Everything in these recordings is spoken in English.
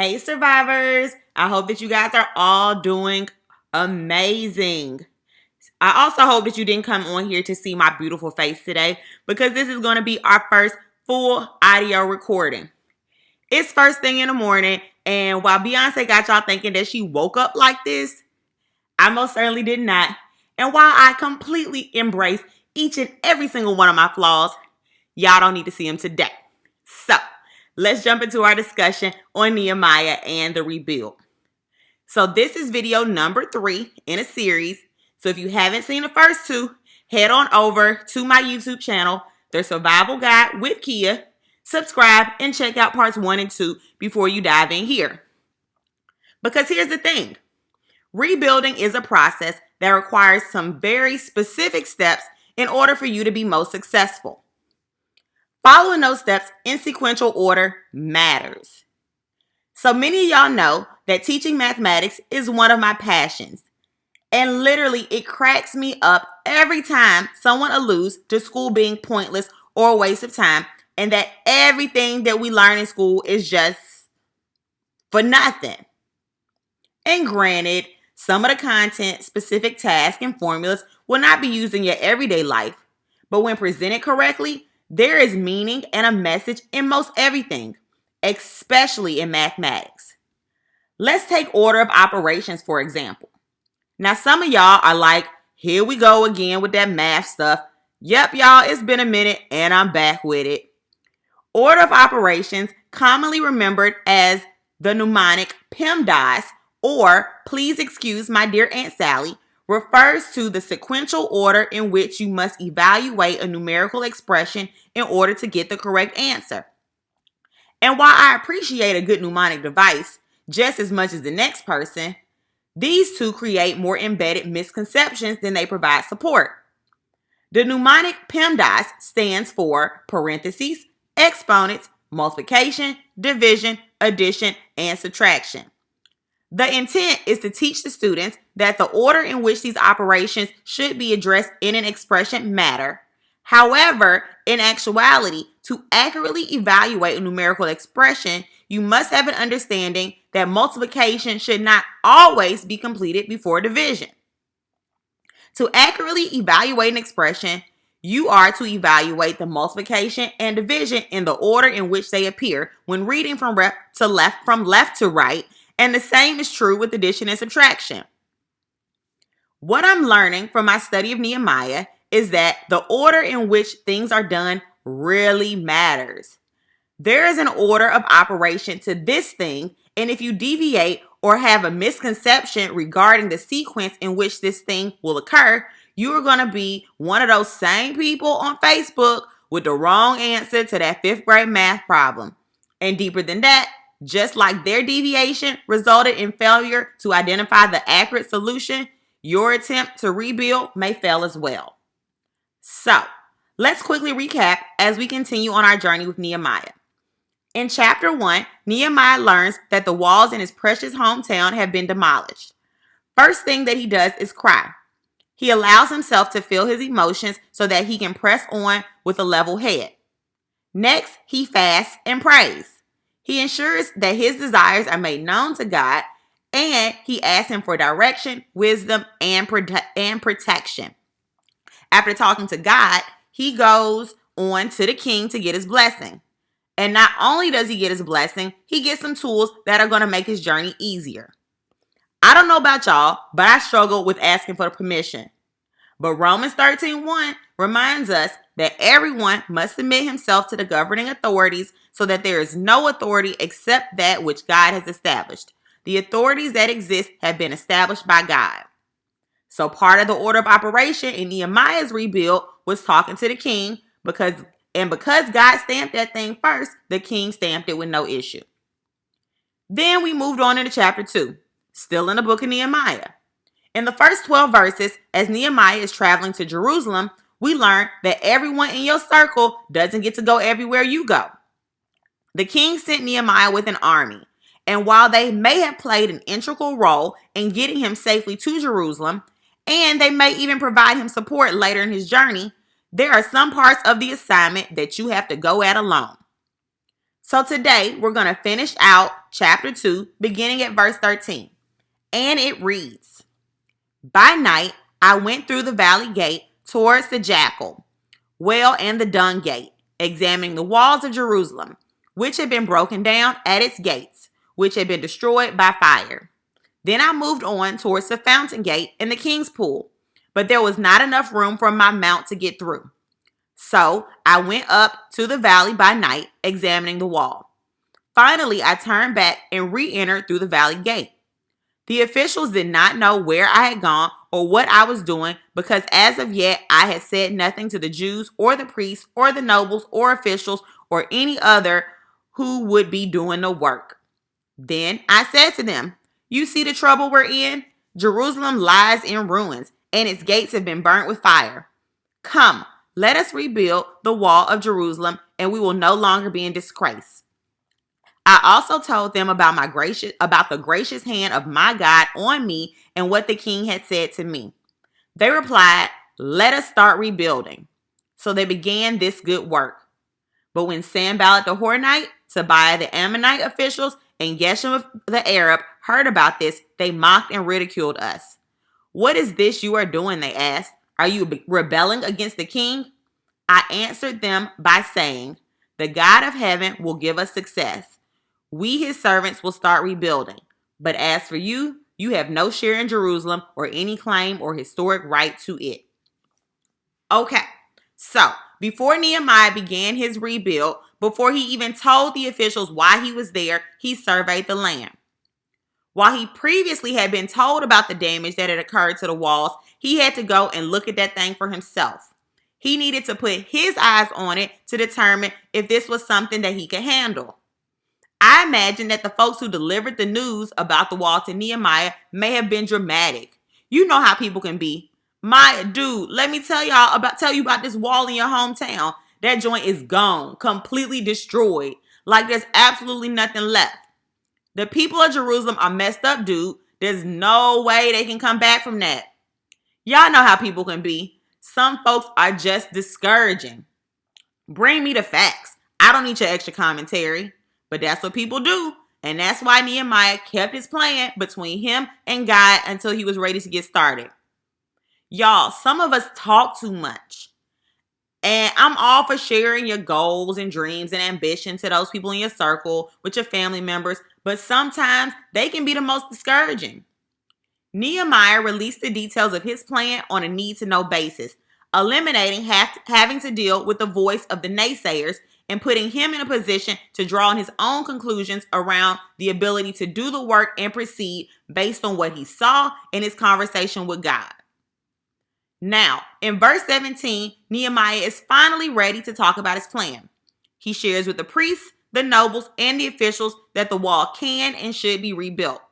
Hey survivors, I hope that you guys are all doing amazing. I also hope that you didn't come on here to see my beautiful face today because this is going to be our first full audio recording. It's first thing in the morning, and while Beyonce got y'all thinking that she woke up like this, I most certainly did not. And while I completely embrace each and every single one of my flaws, y'all don't need to see them today. So, let's jump into our discussion on Nehemiah and the rebuild. So this is video number 3 in a series. So if you haven't seen the first 2, head on over to my YouTube channel, The Survival Guide with Kia. Subscribe and check out parts 1 and 2 before you dive in here. Because here's the thing. Rebuilding is a process that requires some very specific steps in order for you to be most successful. Following those steps in sequential order matters. So many of y'all know that teaching mathematics is one of my passions. And literally, it cracks me up every time someone alludes to school being pointless or a waste of time, and that everything that we learn in school is just for nothing. And granted, some of the content, specific tasks, and formulas will not be used in your everyday life, but when presented correctly, there is meaning and a message in most everything, especially in mathematics. Let's take order of operations, for example. Now, some of y'all are like, here we go again with that math stuff. Yep, y'all, it's been a minute and I'm back with it. Order of operations, commonly remembered as the mnemonic PEMDAS, or please excuse my dear Aunt Sally, refers to the sequential order in which you must evaluate a numerical expression in order to get the correct answer. And while I appreciate a good mnemonic device just as much as the next person, these two create more embedded misconceptions than they provide support. The mnemonic PEMDAS stands for parentheses, exponents, multiplication, division, addition, and subtraction. The intent is to teach the students that the order in which these operations should be addressed in an expression matter. However, in actuality, to accurately evaluate a numerical expression, you must have an understanding that multiplication should not always be completed before division. To accurately evaluate an expression, you are to evaluate the multiplication and division in the order in which they appear when reading from left to right, and the same is true with addition and subtraction. What I'm learning from my study of Nehemiah is that the order in which things are done really matters. There is an order of operation to this thing, and if you deviate or have a misconception regarding the sequence in which this thing will occur, you are going to be one of those same people on Facebook with the wrong answer to that 5th grade math problem. And deeper than that, just like their deviation resulted in failure to identify the accurate solution, your attempt to rebuild may fail as well. So, let's quickly recap as we continue on our journey with Nehemiah. In chapter 1, Nehemiah learns that the walls in his precious hometown have been demolished. First thing that he does is cry. He allows himself to feel his emotions so that he can press on with a level head. Next, he fasts and prays. He ensures that his desires are made known to God, and he asks him for direction, wisdom, and protection. After talking to God, he goes on to the king to get his blessing. And not only does he get his blessing, he gets some tools that are going to make his journey easier. I don't know about y'all, but I struggle with asking for permission. But Romans 13:1 reminds us that everyone must submit himself to the governing authorities so that there is no authority except that which God has established. The authorities that exist have been established by God. So part of the order of operation in Nehemiah's rebuild was talking to the king because God stamped that thing first, the king stamped it with no issue. Then we moved on into chapter 2, still in the book of Nehemiah. In the first 12 verses, as Nehemiah is traveling to Jerusalem, we learn that everyone in your circle doesn't get to go everywhere you go. The king sent Nehemiah with an army, and while they may have played an integral role in getting him safely to Jerusalem, and they may even provide him support later in his journey, there are some parts of the assignment that you have to go at alone. So today, we're going to finish out chapter 2, beginning at verse 13. And it reads, By night I went through the valley gate towards the jackal, well, and the dung gate, examining the walls of Jerusalem, which had been broken down at its gates, which had been destroyed by fire. Then I moved on towards the fountain gate and the king's pool, but there was not enough room for my mount to get through. So I went up to the valley by night, examining the wall. Finally, I turned back and re-entered through the valley gate. The officials did not know where I had gone or what I was doing because as of yet I had said nothing to the Jews or the priests or the nobles or officials or any other who would be doing the work. Then I said to them, You see the trouble we're in? Jerusalem lies in ruins and its gates have been burnt with fire. Come, let us rebuild the wall of Jerusalem and we will no longer be in disgrace. I also told them about the gracious hand of my God on me and what the king had said to me. They replied, Let us start rebuilding. So they began this good work. But when Sanballat the Horonite, Tobiah the Ammonite officials, and Geshem the Arab heard about this, they mocked and ridiculed us. What is this you are doing? They asked. Are you rebelling against the king? I answered them by saying, The God of heaven will give us success. We, his servants, will start rebuilding. But as for you, you have no share in Jerusalem or any claim or historic right to it. Okay, so before Nehemiah began his rebuild, before he even told the officials why he was there, he surveyed the land. While he previously had been told about the damage that had occurred to the walls, he had to go and look at that thing for himself. He needed to put his eyes on it to determine if this was something that he could handle. I imagine that the folks who delivered the news about the wall to Nehemiah may have been dramatic. You know how people can be. Maya, dude, let me tell you about this wall in your hometown. That joint is gone, completely destroyed. Like there's absolutely nothing left. The people of Jerusalem are messed up, dude. There's no way they can come back from that. Y'all know how people can be. Some folks are just discouraging. Bring me the facts. I don't need your extra commentary. But that's what people do. And that's why Nehemiah kept his plan between him and God until he was ready to get started. Y'all, some of us talk too much. And I'm all for sharing your goals and dreams and ambition to those people in your circle, with your family members. But sometimes they can be the most discouraging. Nehemiah released the details of his plan on a need-to-know basis, eliminating having to deal with the voice of the naysayers and putting him in a position to draw on his own conclusions around the ability to do the work and proceed based on what he saw in his conversation with God. Now, in verse 17, Nehemiah is finally ready to talk about his plan. He shares with the priests, the nobles, and the officials that the wall can and should be rebuilt.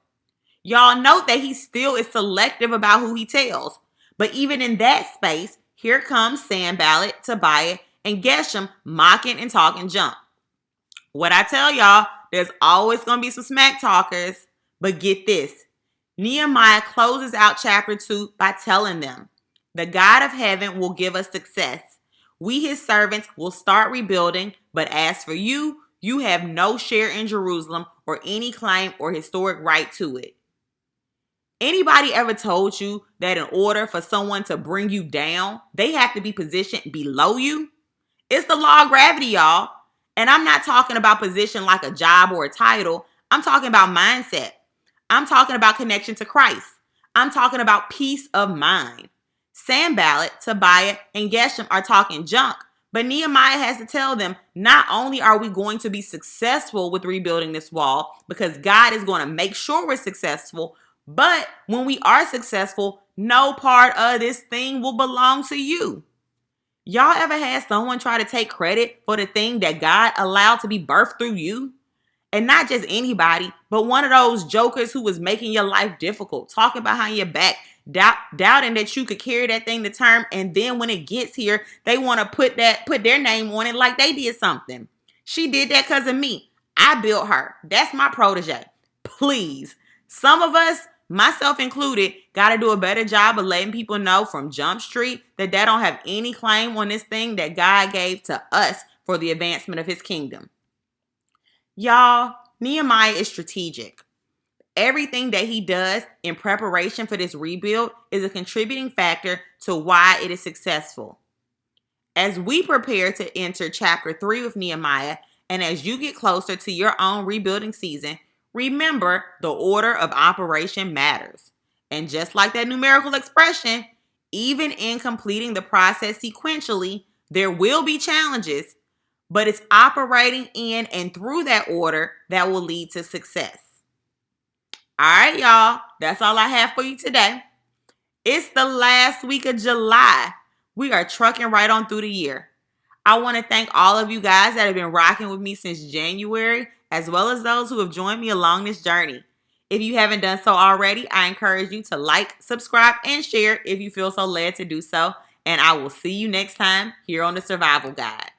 Y'all note that he still is selective about who he tells. But even in that space, here comes Sanballat, Tobiah, and Geshem mocking and talking junk. What I tell y'all, there's always going to be some smack talkers. But get this. Nehemiah closes out chapter 2 by telling them, The God of heaven will give us success. We, his servants, will start rebuilding. But as for you, you have no share in Jerusalem or any claim or historic right to it. Anybody ever told you that in order for someone to bring you down, they have to be positioned below you? It's the law of gravity, y'all. And I'm not talking about position like a job or a title. I'm talking about mindset. I'm talking about connection to Christ. I'm talking about peace of mind. Sanballat, Tobiah, and Geshem are talking junk, but Nehemiah has to tell them, not only are we going to be successful with rebuilding this wall, because God is going to make sure we're successful, but when we are successful, no part of this thing will belong to you. Y'all ever had someone try to take credit for the thing that God allowed to be birthed through you? And not just anybody, but one of those jokers who was making your life difficult, talking behind your back, doubting that you could carry that thing to term. And then when it gets here, they want to put their name on it like they did something. She did that because of me. I built her. That's my protege. Please. Some of us, myself included, got to do a better job of letting people know from Jump Street that they don't have any claim on this thing that God gave to us for the advancement of his kingdom. Y'all, Nehemiah is strategic. Everything that he does in preparation for this rebuild is a contributing factor to why it is successful. As we prepare to enter chapter 3 with Nehemiah, and as you get closer to your own rebuilding season, remember the order of operation matters. And just like that numerical expression, even in completing the process sequentially, there will be challenges, but it's operating in and through that order that will lead to success. All right, y'all. That's all I have for you today. It's the last week of July. We are trucking right on through the year. I want to thank all of you guys that have been rocking with me since January, as well as those who have joined me along this journey. If you haven't done so already, I encourage you to like, subscribe, and share if you feel so led to do so. And I will see you next time here on the Survival Guide.